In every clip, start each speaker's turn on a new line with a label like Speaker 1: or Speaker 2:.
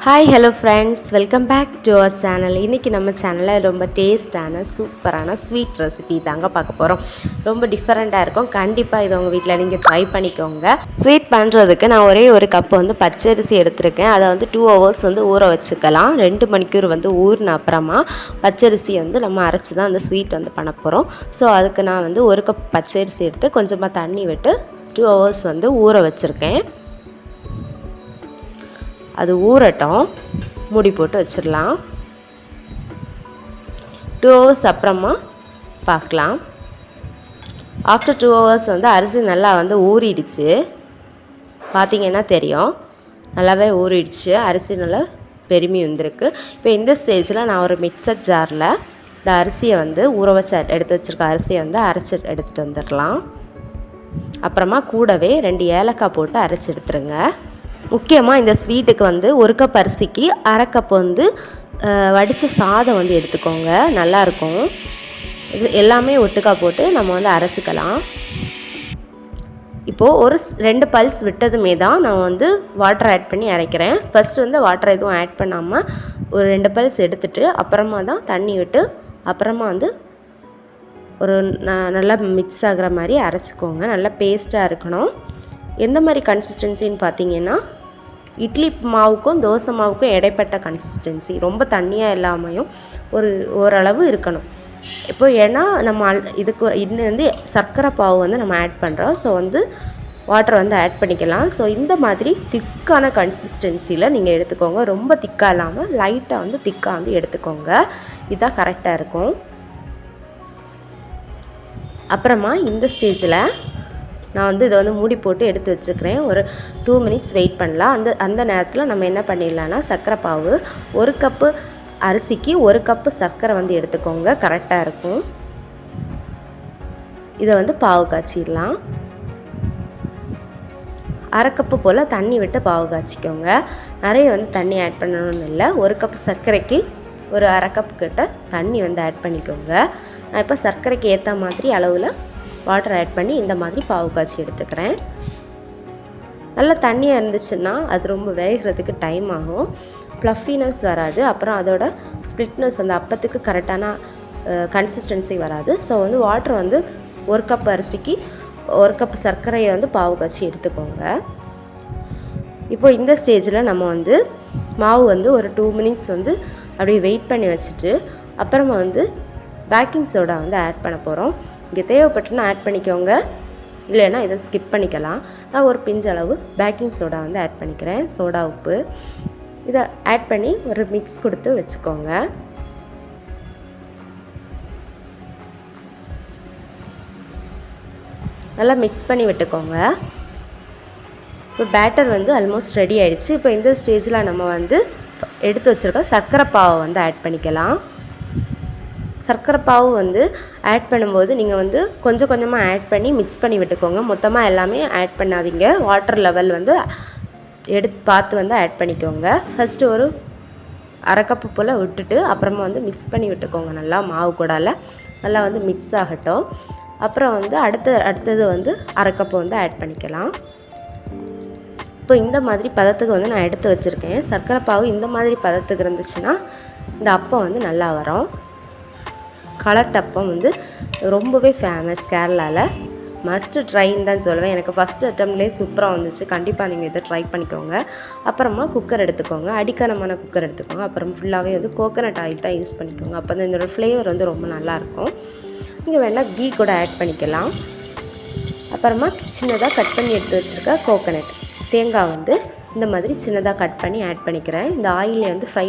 Speaker 1: Hi hello friends, welcome back to our channel. இன்றைக்கி நம்ம சேனலில் ரொம்ப டேஸ்டான சூப்பரான ஸ்வீட் ரெசிபி தாங்க பார்க்க போகிறோம். ரொம்ப டிஃப்ரெண்ட்டாக இருக்கும். கண்டிப்பாக இது உங்கள் வீட்டில் நீங்கள் ட்ரை பண்ணிக்கோங்க. ஸ்வீட் பண்ணுறதுக்கு நான் ஒரே ஒரு கப்பு வந்து பச்சரிசி எடுத்திருக்கேன். அதை வந்து 2 hours வந்து ஊற வச்சுக்கலாம். 2 மணிக்கூர் வந்து ஊறின அப்புறமா பச்சரிசி வந்து நம்ம அரைச்சி தான் அந்த ஸ்வீட் வந்து பண்ண போகிறோம். ஸோ அதுக்கு நான் வந்து ஒரு கப் பச்சரிசி எடுத்து கொஞ்சமாக தண்ணி விட்டு 2 hours வந்து ஊற வச்சுருக்கேன். அது ஊறட்டும், மூடி போட்டு வச்சிடலாம். 2 hours அப்புறமா பார்க்கலாம். ஆஃப்டர் 2 hours வந்து அரிசி நல்லா வந்து ஊறிடுச்சு. பார்த்திங்கன்னா தெரியும், நல்லாவே ஊறிடுச்சு. அரிசி நல்லா பெருமி வந்திருக்கு. இப்போ இந்த ஸ்டேஜில் நான் ஒரு மிக்சர் ஜாரில் இந்த அரிசியை வந்து ஊற வச்சு எடுத்து வச்சுருக்க அரிசியை வந்து அரைச்சி எடுத்துகிட்டு வந்துடலாம். அப்புறமா கூடவே 2 ஏலக்காய் போட்டு அரைச்சி எடுத்துருங்க. முக்கியமாக இந்த ஸ்வீட்டுக்கு வந்து 1 கப் அரிசிக்கு 1/2 கப் வந்து வடித்த சாதம் வந்து எடுத்துக்கோங்க, நல்லாயிருக்கும். இது எல்லாமே ஒட்டுக்கா போட்டு நம்ம வந்து அரைச்சிக்கலாம். இப்போது ஒரு 2 பல்ஸ் விட்டதுமே தான் நான் வந்து வாட்டர் ஆட் பண்ணி அரைக்கிறேன். ஃபஸ்ட்டு வந்து வாட்டர் எதுவும் ஆட் பண்ணாமல் ஒரு 2 பல்ஸ் எடுத்துகிட்டு அப்புறமா தான் தண்ணி விட்டு அப்புறமா வந்து ஒரு நல்லா மிக்ஸ் ஆகிற மாதிரி அரைச்சிக்கோங்க. நல்லா பேஸ்ட்டாக இருக்கணும். எந்த மாதிரி கன்சிஸ்டன்சின்னு பார்த்தீங்கன்னா, இட்லி மாவுக்கும் தோசை மாவுக்கும் இடைப்பட்ட கன்சிஸ்டன்சி, ரொம்ப தண்ணியாக இல்லாமையும் ஓரளவு இருக்கணும். இப்போ ஏன்னா நம்ம இதுக்கு இன்னும் வந்து சர்க்கரை பாவு வந்து நம்ம ஆட் பண்ணுறோம். ஸோ வந்து வாட்டர் வந்து ஆட் பண்ணிக்கலாம். ஸோ இந்த மாதிரி திக்கான கன்சிஸ்டன்சியில் நீங்கள் எடுத்துக்கோங்க. ரொம்ப திக்காக இல்லாமல் லைட்டாக வந்து திக்காக வந்து எடுத்துக்கோங்க. இதுதான் கரெக்டாக இருக்கும். அப்புறமா இந்த ஸ்டேஜில் நான் வந்து இதை வந்து மூடி போட்டு எடுத்து வச்சுக்கிறேன். ஒரு 2 minutes வெயிட் பண்ணலாம். அந்த நேரத்தில் நம்ம என்ன பண்ணிடலான்னா, சர்க்கரை பாவு 1 கப்பு அரிசிக்கு 1 கப்பு சர்க்கரை வந்து எடுத்துக்கோங்க, கரெக்டாக இருக்கும். இதை வந்து பாவு காய்ச்சிடலாம். 1/2 கப்பு போல் தண்ணி விட்டு பாவு காய்ச்சிக்கோங்க. நிறைய வந்து தண்ணி ஆட் பண்ணணும்னு இல்லை. 1 கப் சர்க்கரைக்கு ஒரு 1/2 கப் கிட்ட தண்ணி வந்து ஆட் பண்ணிக்கோங்க. நான் இப்போ சர்க்கரைக்கு ஏற்ற மாதிரி அளவில் வாட்டர் ஆட் பண்ணி இந்த மாதிரி பாவு காய்ச்சி எடுத்துக்கிறேன். நல்லா தண்ணியாக இருந்துச்சுன்னா அது ரொம்ப வேகிறதுக்கு டைம் ஆகும், ப்ளஃபினஸ் வராது. அப்புறம் அதோட ஸ்ப்ளிட்னஸ் அந்த அப்பத்துக்கு கரெக்டான கன்சிஸ்டன்சி வராது. ஸோ வந்து வாட்டர் வந்து 1 கப் அரிசிக்கு 1 கப் சர்க்கரையை வந்து பாவு காய்ச்சி எடுத்துக்கோங்க. இப்போ இந்த ஸ்டேஜில் நம்ம வந்து மாவு வந்து ஒரு 2 minutes வந்து அப்படியே வெயிட் பண்ணி வச்சுட்டு அப்புறமா வந்து பேக்கிங் சோடா வந்து ஆட் பண்ண போகிறோம். இங்கே தேவைப்பட்டுன்னா ஆட் பண்ணிக்கோங்க, இல்லைன்னா இதை ஸ்கிப் பண்ணிக்கலாம். நான் ஒரு பிஞ்சளவு பேக்கிங் சோடா வந்து ஆட் பண்ணிக்கிறேன், சோடா உப்பு. இதை ஆட் பண்ணி ஒரு மிக்ஸ் கொடுத்து வச்சுக்கோங்க. நல்லா மிக்ஸ் பண்ணி விட்டுக்கோங்க. இப்போ பேட்டர் வந்து ஆல்மோஸ்ட் ரெடி ஆகிடுச்சு. இப்போ இந்த ஸ்டேஜில் நம்ம வந்து எடுத்து வச்சுருக்க சர்க்கரை பாவை வந்து ஆட் பண்ணிக்கலாம். சர்க்கரை பாவு வந்து ஆட் பண்ணும்போது நீங்கள் வந்து கொஞ்சம் கொஞ்சமாக ஆட் பண்ணி மிக்ஸ் பண்ணி விட்டுக்கோங்க. மொத்தமாக எல்லாமே ஆட் பண்ணாதீங்க. வாட்டர் லெவல் வந்து பார்த்து வந்து ஆட் பண்ணிக்கோங்க. ஃபஸ்ட்டு ஒரு 1/2 கப்பு போல் விட்டுட்டு அப்புறமா வந்து மிக்ஸ் பண்ணி விட்டுக்கோங்க. நல்லா மாவு கூடால நல்லா வந்து மிக்ஸ் ஆகட்டும். அப்புறம் வந்து அடுத்தது வந்து 1/2 கப்பு வந்து ஆட் பண்ணிக்கலாம். இப்போ இந்த மாதிரி பதத்துக்கு வந்து நான் எடுத்து வச்சுருக்கேன். சர்க்கரை பாவு இந்த மாதிரி பதத்துக்கு இருந்துச்சுன்னா இந்த அப்பம் வந்து நல்லா வரும். கலர் அப்பம் வந்து ரொம்பவே ஃபேமஸ் கேரளாவில். மஸ்ட்டு ட்ரைன்னு தான் சொல்லுவேன். எனக்கு ஃபஸ்ட்டு அட்டம்ப்ட்லேயே சூப்பராக வந்துச்சு. கண்டிப்பாக நீங்கள் இதை ட்ரை பண்ணிக்கோங்க. அப்புறமா குக்கர் எடுத்துக்கோங்க, அடிக்கனமான குக்கர் எடுத்துக்கோங்க. அப்புறம் ஃபுல்லாகவே வந்து கோகோனட் ஆயில் தான் யூஸ் பண்ணிக்கோங்க. அப்போ தான் இதோட ஃப்ளேவர் வந்து ரொம்ப நல்லாயிருக்கும். நீங்கள் வேணால் கீ கூட ஆட் பண்ணிக்கலாம். அப்புறமா சின்னதாக கட் பண்ணி எடுத்து வச்சுருக்க கோகோனட் தேங்காய் வந்து இந்த மாதிரி சின்னதாக கட் பண்ணி ஆட் பண்ணிக்கிறேன். இந்த ஆயிலே வந்து ஃப்ரை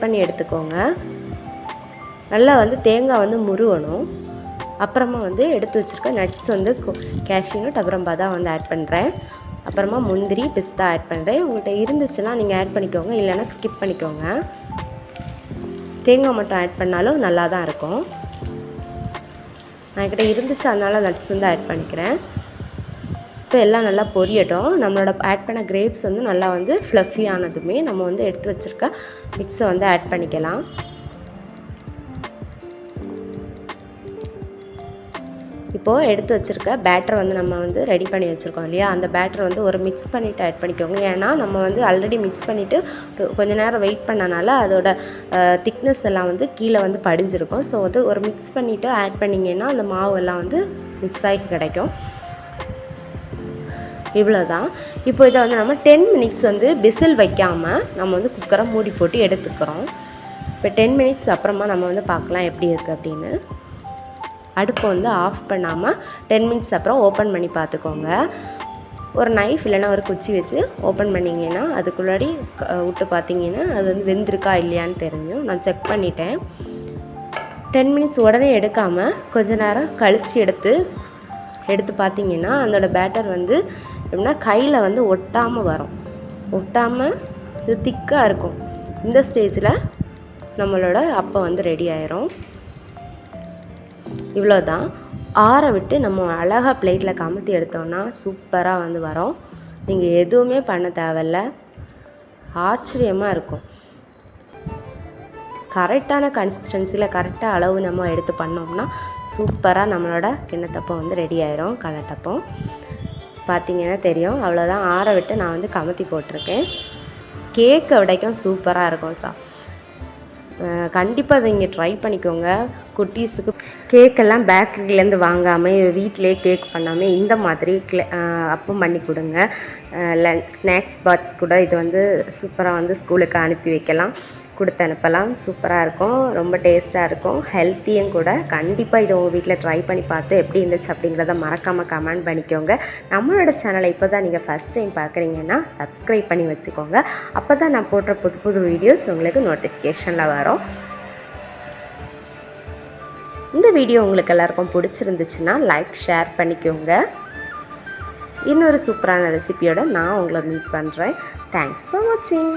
Speaker 1: பண்ணி எடுத்துக்கோங்க. நல்லா வந்து தேங்காய் வந்து முருவணும். அப்புறமா வந்து எடுத்து வச்சுருக்க நட்ஸ் வந்து கேஷ்யூ நட் அப்புறம் பாதாம் வந்து ஆட் பண்ணுறேன். அப்புறமா முந்திரி பிஸ்தா ஆட் பண்ணுறேன். உங்கள்கிட்ட இருந்துச்சுன்னா நீங்கள் ஆட் பண்ணிக்கோங்க, இல்லைன்னா ஸ்கிப் பண்ணிக்கோங்க. தேங்காய் மட்டும் ஆட் பண்ணாலும் நல்லா தான் இருக்கும். நான் என்கிட்ட இருந்துச்சு, அதனால் நட்ஸ் வந்து ஆட் பண்ணிக்கிறேன். இப்போ இப்போ எல்லாம் நல்லா பொரியட்டும். நம்மளோட ஆட் பண்ண கிரேப்ஸ் வந்து நல்லா வந்து ஃப்ளஃபி ஆனதுமே நம்ம வந்து எடுத்து வச்சுருக்க மிக்ஸை வந்து ஆட் பண்ணிக்கலாம். இப்போது எடுத்து வச்சுருக்க பேட்டரை வந்து நம்ம வந்து ரெடி பண்ணி வச்சுருக்கோம் இல்லையா, அந்த பேட்டரை வந்து ஒரு மிக்ஸ் பண்ணிவிட்டு ஆட் பண்ணிக்கோங்க. ஏன்னா நம்ம வந்து ஆல்ரெடி மிக்ஸ் பண்ணிவிட்டு கொஞ்சம் நேரம் வெயிட் பண்ணனால அதோட திக்னஸ் எல்லாம் வந்து கீழே வந்து படிஞ்சிருக்கும். ஸோ வந்து ஒரு மிக்ஸ் பண்ணிவிட்டு ஆட் பண்ணிங்கன்னா அந்த மாவு எல்லாம் வந்து மிக்ஸ் ஆகி கிடைக்கும். இவ்வளோ தான். இப்போ இதை வந்து நம்ம 10 மினிட்ஸ் வந்து விசில் வைக்காமல் நம்ம வந்து குக்கரை மூடி போட்டு எடுத்துக்கிறோம். இப்போ 10 மினிட்ஸ் அப்புறமா நம்ம வந்து பார்க்கலாம் எப்படி இருக்குது அப்படின்னு. அடுப்பை வந்து ஆஃப் பண்ணாமல் 10 மினிட்ஸ் அப்புறம் ஓப்பன் பண்ணி பார்த்துக்கோங்க. ஒரு நைஃப் இல்லைன்னா ஒரு குச்சி வச்சு ஓப்பன் பண்ணிங்கன்னா அதுக்குள்ளாடி விட்டு பார்த்தீங்கன்னா அது வந்து வெந்திருக்கா இல்லையான்னு தெரியும். நான் செக் பண்ணிட்டேன். 10 மினிட்ஸ் உடனே எடுக்காமல் கொஞ்ச நேரம் கழித்து எடுத்து பார்த்தீங்கன்னா அதோடய பேட்டர் வந்து எப்படின்னா கையில் வந்து ஒட்டாமல் வரும். ஒட்டாமல் இது திக்காக இருக்கும். இந்த ஸ்டேஜில் நம்மளோட அப்பம் வந்து ரெடி ஆயிரும். இவ்வளோ தான். ஆற விட்டு நம்ம அழகாக பிளேட்டில் கமுத்தி எடுத்தோம்னா சூப்பராக வந்து வரும். நீங்கள் எதுவுமே பண்ண தேவையில்ல. ஆச்சரியமாக இருக்கும். கரெக்டான கன்சிஸ்டன்சியில் கரெக்டாக அளவு நம்ம எடுத்து பண்ணோம்னா சூப்பராக நம்மளோட கிண்ணத்தப்பம் வந்து ரெடி ஆயிரும். கடலட்டப்பம் பார்த்திங்கன்னா தெரியும். அவ்வளோதான். ஆற விட்டு நான் வந்து கமுத்தி போட்டிருக்கேன். கேக்கை விடைக்கும் சூப்பராக இருக்கும். கண்டிப்பாக அதை இங்கே ட்ரை பண்ணிக்கோங்க. குட்டீஸுக்கு கேக்கெல்லாம் பேக்கரியிலேருந்து வாங்காமல் வீட்டிலே கேக் பண்ணாமல் இந்த மாதிரி அப்பம் பண்ணி கொடுங்க. ஸ்நாக்ஸ் பாக்ஸ் கூட இது வந்து சூப்பராக வந்து ஸ்கூலுக்கு அனுப்பி வைக்கலாம், கொடுத்து அனுப்பலாம். சூப்பராக இருக்கும். ரொம்ப டேஸ்ட்டாக இருக்கும். ஹெல்த்தியும் கூட. கண்டிப்பாக இதை உங்கள் வீட்டில் ட்ரை பண்ணி பார்த்து எப்படி இருந்துச்சு அப்படிங்கிறத மறக்காமல் கமெண்ட் பண்ணிக்கோங்க. நம்மளோட சேனலை இப்போ தான் நீங்கள் ஃபஸ்ட் டைம் பார்க்குறீங்கன்னா சப்ஸ்கிரைப் பண்ணி வச்சுக்கோங்க. அப்போ தான் நான் போடுற புது வீடியோஸ் உங்களுக்கு நோட்டிஃபிகேஷனில் வரும். இந்த வீடியோ உங்களுக்கு எல்லாருக்கும் பிடிச்சிருந்துச்சுன்னா லைக் ஷேர் பண்ணிக்கோங்க. இன்னொரு சூப்பரான ரெசிபியோட நான் உங்களை மீட் பண்ணுறேன். தேங்க்ஸ் ஃபார் வாட்சிங்.